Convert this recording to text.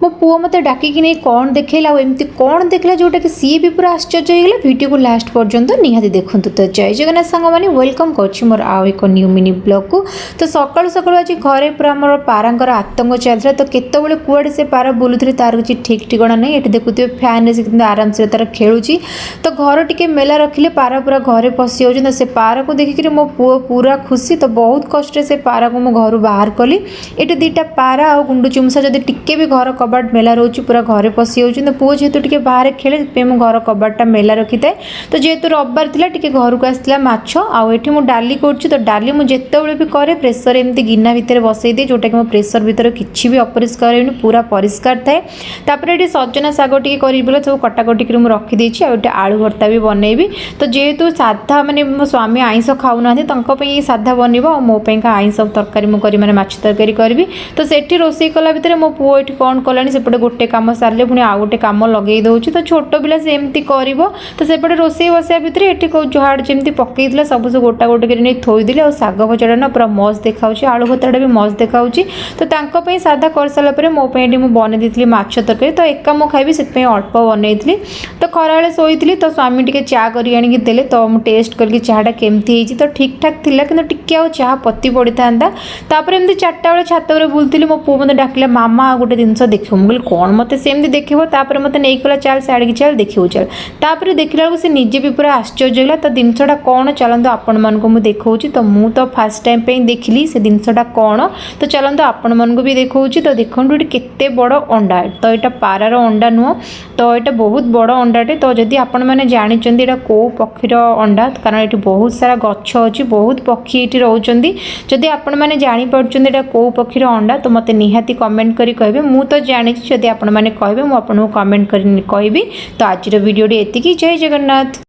मो पुओ मत डाकिक नहीं कौन देखला एमती कौन देखला जोटा कि सी भी पूरा आश्चर्य होगा वीडियो को लास्ट पर्यंत निहाती देखूँ। तो जय जगन्नाथ सांग मैंने वेलकम कर मोर आउ एक न्यू मिनी ब्लॉग को। तो सकालू सकालू आज घरे पूरा मोर पारांकर आतंक चलता। तो केतबेले कुआडे से पारा बुलुथि तार किसी ठीक ठिकाना नहीं। ये देखुए फैन से आराम से तार खेलुची। तो घर टिके मेला रखिले पारा पूरा घरे पशि हो से पारा को देखिक मो पुओ पूरा खुशी। तो बहुत कष्ट से पारा को मो घर बाहर कली। ये दुईटा पारा आ गुंडू चुमसा जब टिके भी घर कबाट मेला रोचे पूरा घरे पशि होती। तो पुओ जेहेतु टिके बाहर खेले मो घर कबाटा मेला रखी थाए। तो जेहेतु रविवार थिला टिके घर को आसला माछ आउ एठी मु डाली करछि। तो डाली मु जेतेबेले भी करे प्रेसर एमती गिना भितर बसई दे जोटा कि मो प्रेसर भितर किछि भी अपरिष्कार होइनि पूरा परिष्कार थाए। तापर एठी सजना साग टिके करि बोले सब कटाकटी कर मु रखी देछि। आ एठी आलू भर्ता भी बनैबी। तो जेहेतु साधा माने मो स्वामी आइंस खाउना तंको पई साधा बनिबो आ मो पई का आइंस तरकारी मु करी माने माछ तरकारी करबी। तो सेठी रोसई कला भितर मो पुओ एठी कोन कलानी सेपटे गोटे काम सारे पुणी आउ गोटे कम लगे दूसरी। तो छोट पिला से एमती कर। तो सेपटे रोसई बसिया भितर ये जुहाड़ जमी पकईला सब से गोटा गोटे कर थोईदे। और शाग भजाटा ना पूरा मस्त देखा आलू भर्ता भी मस्त देखा। तो साधा कर सारापर मो बन दी माछ तरकारी। तो एका मु खाइबी से अल्प बनई। तो खरा शोई तो स्वामी टे चा कर तो मुझे टेस्ट करके चाटा केमती तो ठीक ठाक थिला कि टिके चाह पति पड़ी था। तापर एमती 4टा बेले छात बुलती मो पुओ मत डाकिला मामा गोटे जिनस देख मुझे कौन मत सेमती देखो। तापर मत नहीं कला चल साड़ी चल देखियो चल। तापर देखला से निजे भी पूरा आश्चर्य होला। तो जिनसटा कौन चलते आपण मानक मुझे देखा। तो मु तो फास्ट टाइम पे देखिली से जिनसटा कौन। तो चलते आपण मानक भी देखा। तो देखो ये केते बड़ अंडा। तो यहाँ पारार अंडा नुह। तो यहाँ बहुत बड़ अंडाटे। तो जदि आपण मैंने जानते यहाँ कौ पक्षीर अंडा कारण ये बहुत सारा गछ अच्छी बहुत पक्षी ये रोचंदी। जदि आपण मैंने जापर कौ पक्षीर अंडा तो मत निहाती कमेंट करी कहे। मु तो जानी जदि आपण मैंने कहे मुझे कमेंट कर कहबी। तो आज वीडियो एतिकी। जय जगन्नाथ।